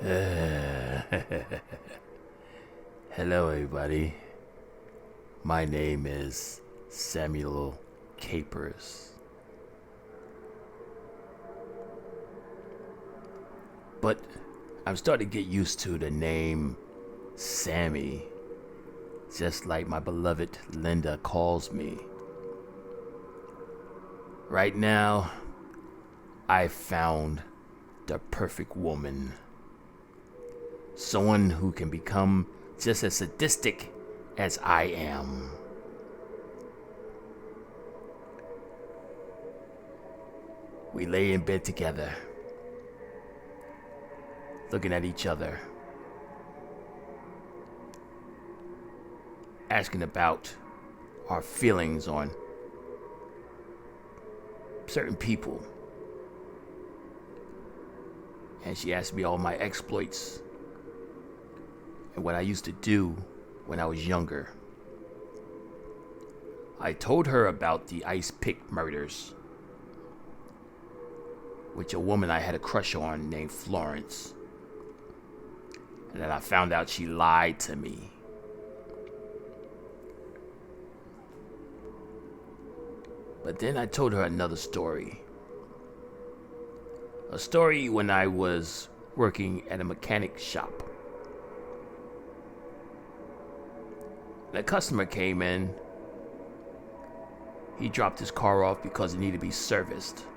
Hello, everybody. My name is Samuel Capers. But I'm starting to get used to the name Sammy, just like my beloved Linda calls me. Right now, I found the perfect woman. Someone who can become just as sadistic as I am. We lay in bed together, looking at each other, asking about our feelings on certain people. And she asked me all my exploits and what I used to do when I was younger. I told her about the ice pick murders, which a woman I had a crush on named Florence. And then I found out she lied to me. But then I told her another story. A story when I was working at a mechanic shop. A customer came in. He dropped his car off because it needed to be serviced.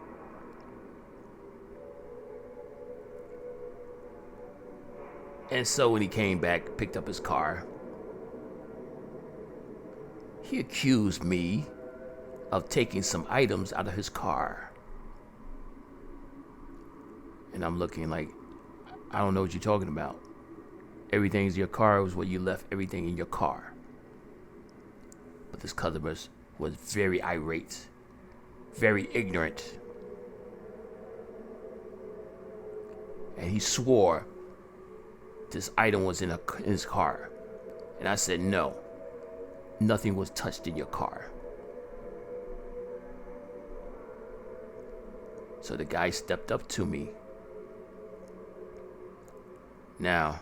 And so when he came back, picked up his car, he accused me of taking some items out of his car. And I'm looking like, I don't know what you're talking about. Everything's in your car was what you left everything in your car. But this customer was very irate, very ignorant. And he swore this item was in his car. And I said, no, nothing was touched in your car. So the guy stepped up to me. Now,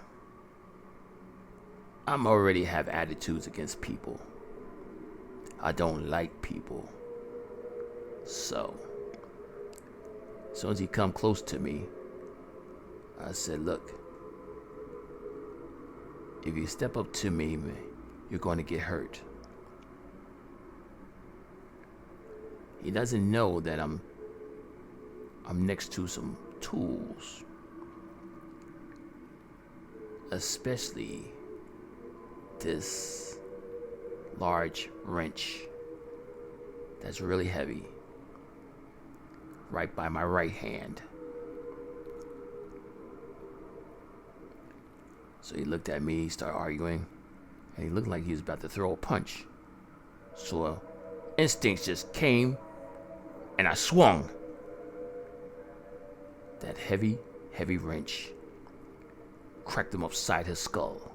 I'm already have attitudes against people. I don't like people. So, as soon as he come close to me, I said, look, if you step up to me, you're going to get hurt. He doesn't know that I'm next to some tools, especially this large wrench that's really heavy right by my right hand. So he looked at me, he started arguing, and he looked like he was about to throw a punch. So instincts just came, and I swung that heavy wrench, cracked him upside his skull.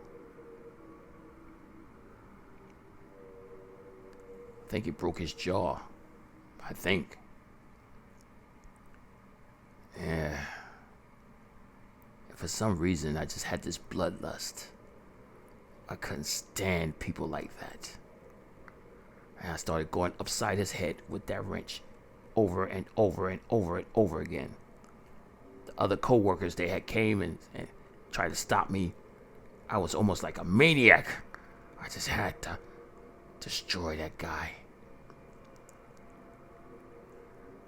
I think it broke his jaw. I think. Yeah. For some reason, I just had this bloodlust. I couldn't stand people like that. And I started going upside his head with that wrench over and over and over and over again. The other co-workers, they had came and tried to stop me. I was almost like a maniac. I just had to destroy that guy.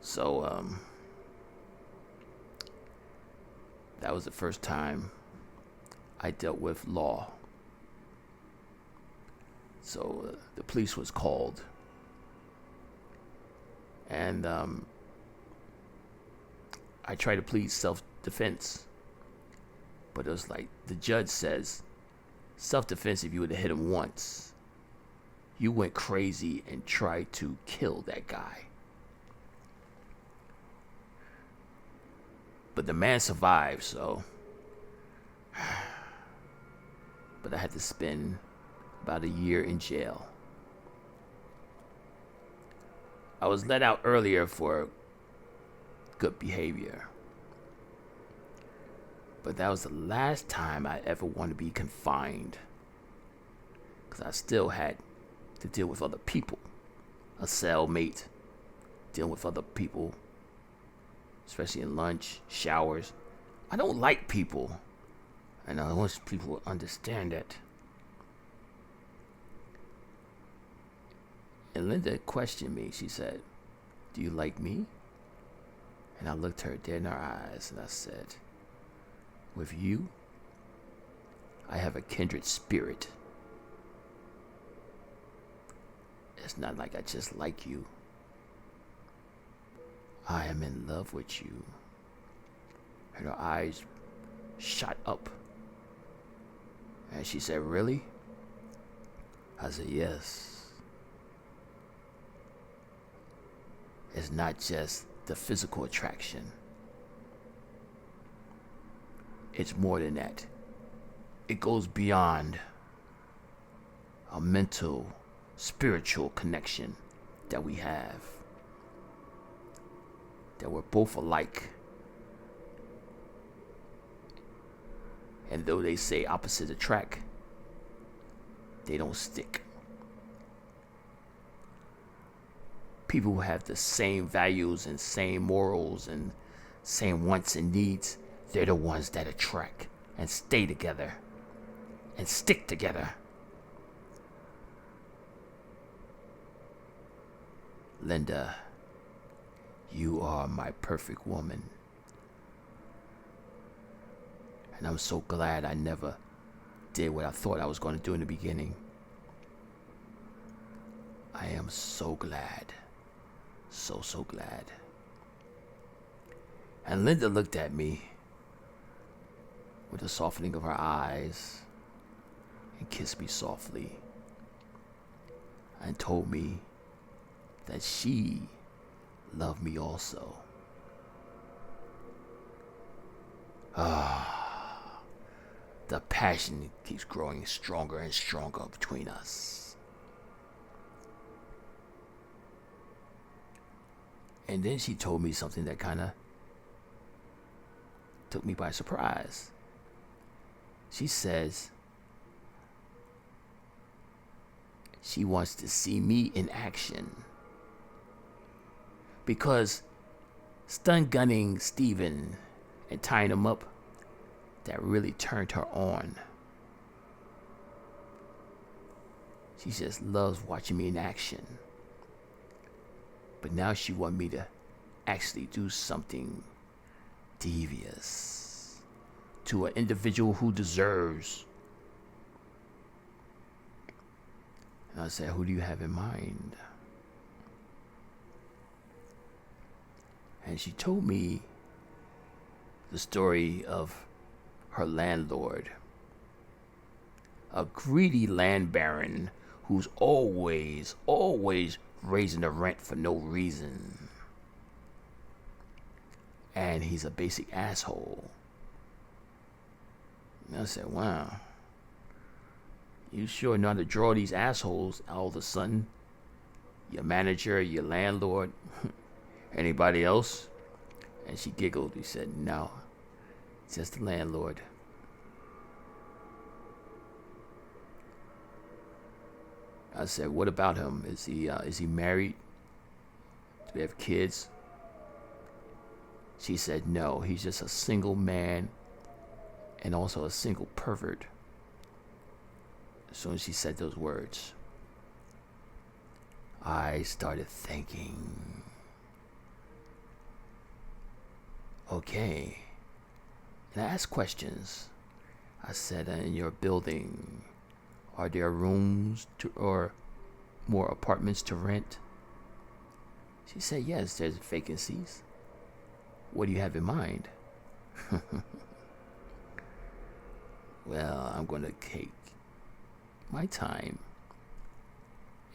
So, that was the first time I dealt with law. So the police was called. And I tried to plead self-defense. But it was like the judge says, self-defense if you would have hit him once. You went crazy and tried to kill that guy. But the man survived, so. But I had to spend about a year in jail. I was let out earlier for good behavior. But that was the last time I ever wanted to be confined. Because I still had to deal with other people. A cellmate, dealing with other people, especially in lunch, showers. I don't like people. And I wish people would understand that. And Linda questioned me. She said, "Do you like me?" And I looked her dead in her eyes and I said, "With you, I have a kindred spirit. It's not like I just like you. I am in love with you." And her eyes shot up. And she said, "Really?" I said, "Yes. It's not just the physical attraction. It's more than that. It goes beyond a mental, spiritual connection that we have. That we're both alike. And though they say opposites attract, they don't stick. People who have the same values and same morals and same wants and needs, they're the ones that attract and stay together and stick together. Linda, you are my perfect woman. And I'm so glad I never did what I thought I was going to do in the beginning. I am so glad. So glad. And Linda looked at me with a softening of her eyes and kissed me softly and told me that she loved me also. The passion keeps growing stronger and stronger between us. And then she told me something that kind of took me by surprise. She says she wants to see me in action. Because stun gunning Steven and tying him up, that really turned her on. She just loves watching me in action. But now she wants me to actually do something devious to an individual who deserves. And I said, "Who do you have in mind?" And she told me the story of her landlord, a greedy land baron who's always raising the rent for no reason. And he's a basic asshole. And I said, "Wow, you sure know how to draw these assholes all of a sudden. Your manager, your landlord, anybody else?" And she giggled. He said, "No, just the landlord." I said, "What about him? Is he married? Do they have kids?" She said, "No, he's just a single man and also a single pervert." As soon as she said those words, I started thinking, okay. And I asked questions. I said, "In your building, are there rooms or more apartments to rent?" She said, "Yes, there's vacancies. What do you have in mind?" Well, I'm going to take my time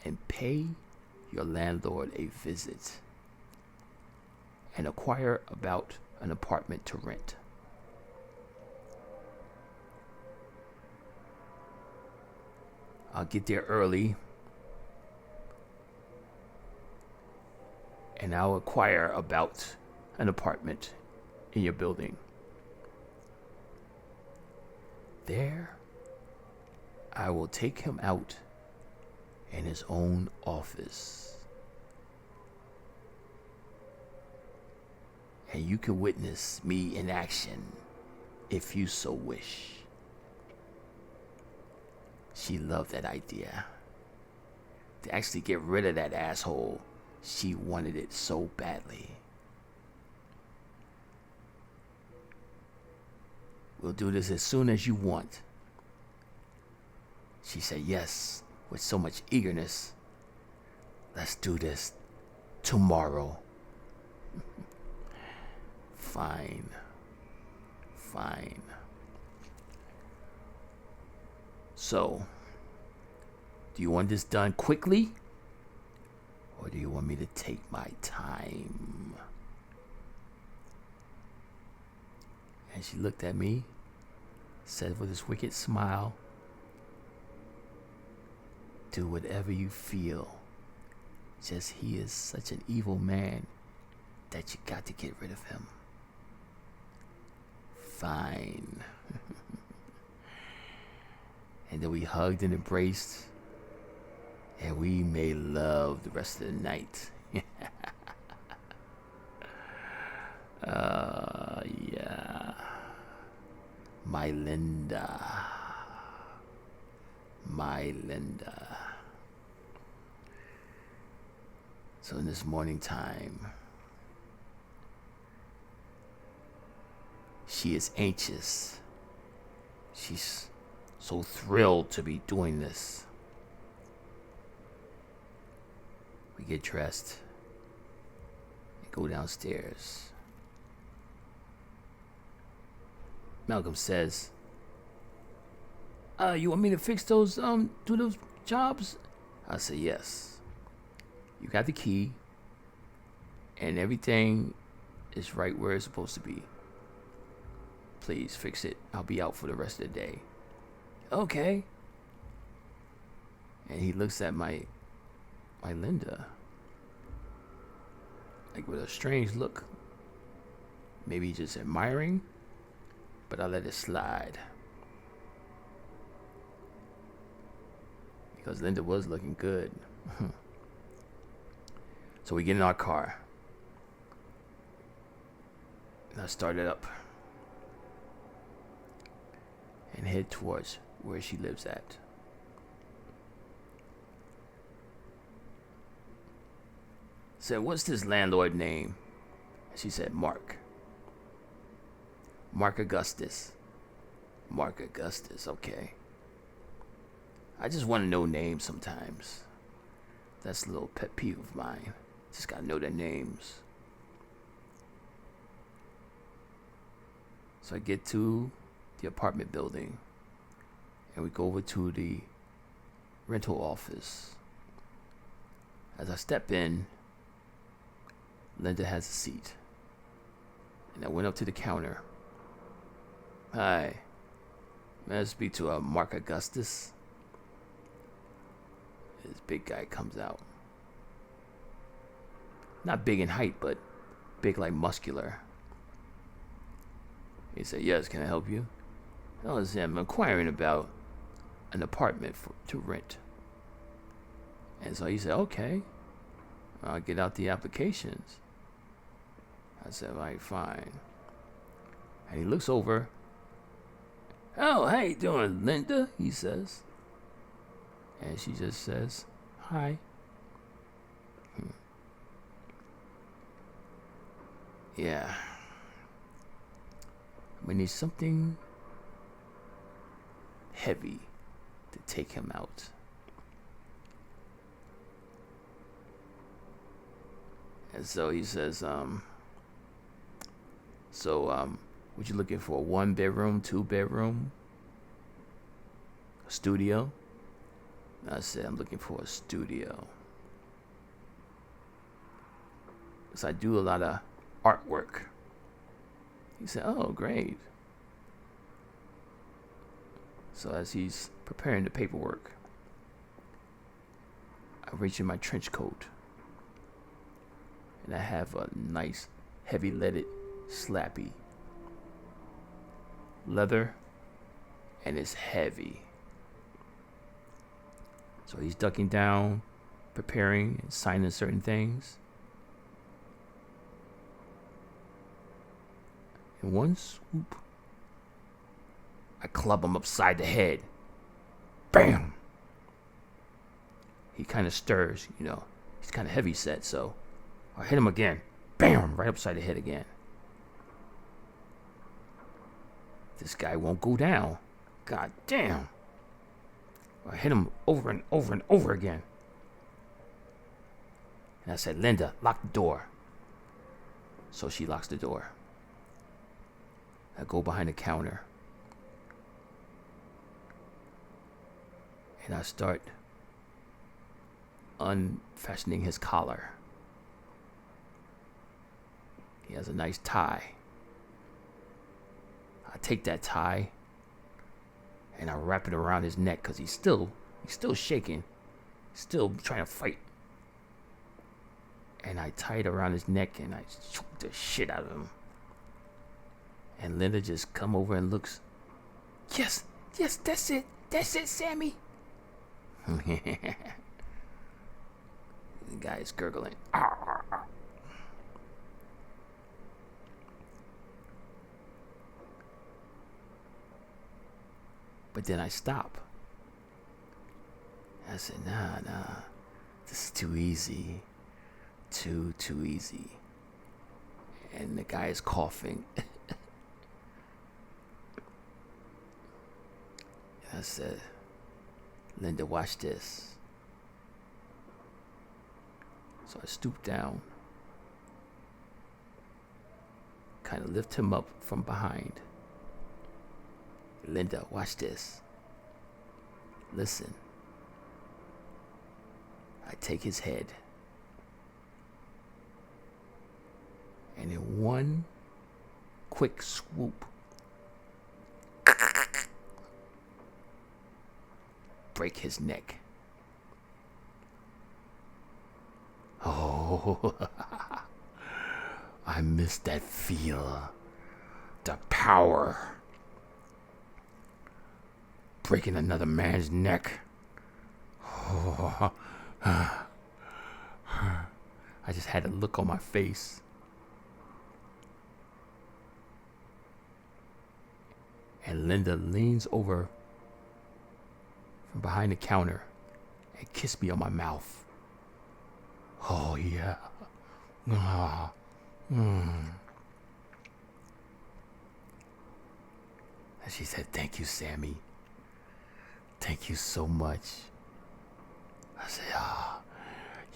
and pay your landlord a visit and inquire about an apartment to rent. I'll get there early and I'll inquire about an apartment in your building. there, I will take him out in his own office. And you can witness me in action if you so wish. She loved that idea. To actually get rid of that asshole, she wanted it so badly. We'll do this as soon as you want. She said yes with so much eagerness. Let's do this tomorrow. Fine. So, do you want this done quickly? Or do you want me to take my time? And she looked at me, said with this wicked smile, do whatever you feel. Just he is such an evil man that you got to get rid of him. Fine. And then we hugged and embraced, and we made love the rest of the night. Yeah. My Linda. So in this morning time, she is anxious. She's so thrilled to be doing this. We get dressed and go downstairs. Malcolm says, you want me to fix those, do those jobs? I say, yes. You got the key, and everything is right where it's supposed to be. Please fix it. I'll be out for the rest of the day. Okay. And he looks at my Linda, like with a strange look. Maybe just admiring, but I let it slide. Because Linda was looking good. So we get in our car. And I start it up. And head towards where she lives at. Said, what's this landlord name? She said, Mark. Mark Augustus. Mark Augustus, okay. I just want to know names sometimes. That's a little pet peeve of mine. Just gotta know their names. So I get to the apartment building, and we go over to the rental office. As I step in, Linda has a seat, and I went up to the counter. Hi, may I speak to Mark Augustus? This big guy comes out. Not big in height, but big like muscular. He said, yes, can I help you? I'm inquiring about an apartment to rent. And so he said, okay, I'll get out the applications. I said, all right, fine. And he looks over. Oh, how you doing, Linda? He says. And she just says, hi. Yeah. We need something heavy to take him out. And so he says, what you looking for? 1 bedroom, 2 bedroom, a studio? I said, I'm looking for a studio. Because I do a lot of artwork. He said, oh, great. So as he's preparing the paperwork, I reach in my trench coat, and I have a nice heavy leaded slappy leather and it's heavy. So he's ducking down, preparing and signing certain things. In one swoop, I club him upside the head. Bam! He kind of stirs, He's kind of heavy set, so I hit him again. Bam! Right upside the head again. This guy won't go down. God damn. I hit him over and over and over again. And I said, Linda, lock the door. So she locks the door. I go behind the counter. And I start unfastening his collar. He has a nice tie. I take that tie and I wrap it around his neck because he's still shaking, still trying to fight. And I tie it around his neck and I choke the shit out of him. And Linda just come over and looks. Yes, that's it, Sammy. The guy is gurgling. But then I stop. I said, nah, this is too easy. Too easy. And the guy is coughing. And I said, Linda, watch this. So I stoop down, kind of lift him up from behind. Linda, watch this. Listen. I take his head. And in one quick swoop, break his neck. Oh, I miss that feel. The power. Breaking another man's neck. Oh, I just had a look on my face. And Linda leans over from behind the counter and kissed me on my mouth. Oh, yeah. And she said, thank you, Sammy. Thank you so much. I said,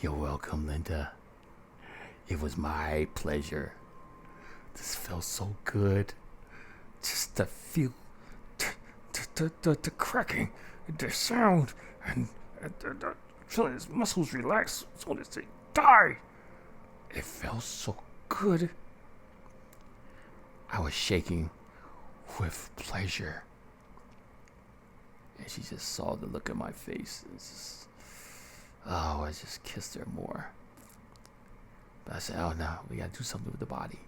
you're welcome, Linda. It was my pleasure. This felt so good. Just the feel, the cracking, the sound, and feeling his muscles relax so that they die. It felt so good. I was shaking with pleasure. And she just saw the look in my face. I just kissed her more. But I said, oh no, we gotta do something with the body.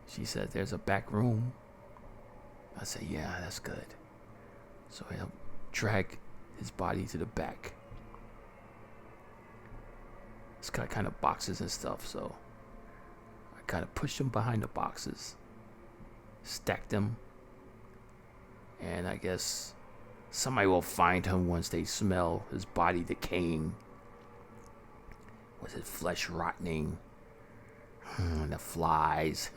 She said, there's a back room. I said, yeah, that's good. So I helped drag his body to the back. It's got kind of boxes and stuff, so I kind of pushed him behind the boxes, stacked them, and I guess somebody will find him once they smell his body decaying, with his flesh rotting, and the flies.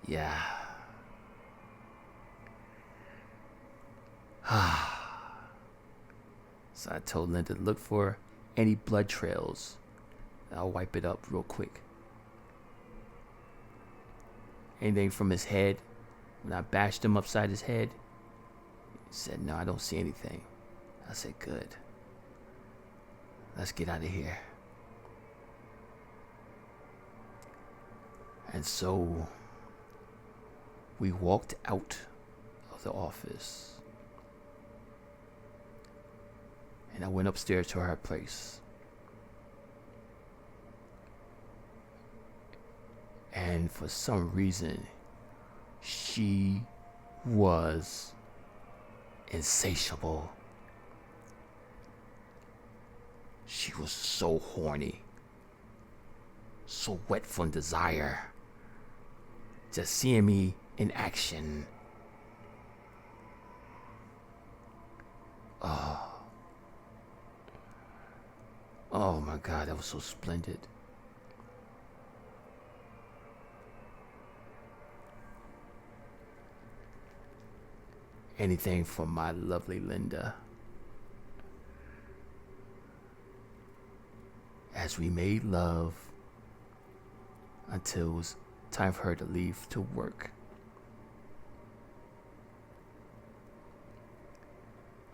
Yeah. So I told Linda to look for any blood trails. I'll wipe it up real quick. Anything from his head. When I bashed him upside his head, he said, no, I don't see anything. I said, good. Let's get out of here. And so we walked out of the office. And I went upstairs to her place. And for some reason, she was insatiable. She was so horny, so wet from desire. Just seeing me in action. Oh my God, that was so splendid. Anything for my lovely Linda. As we made love until it was time for her to leave to work.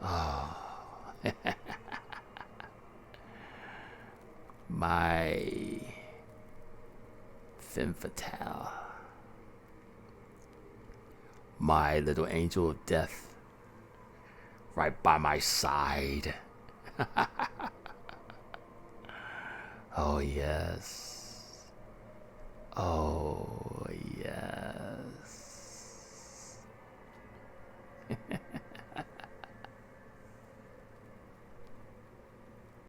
Oh, my femme fatale. My little angel of death. Right by my side. Oh, yes. Oh, yes.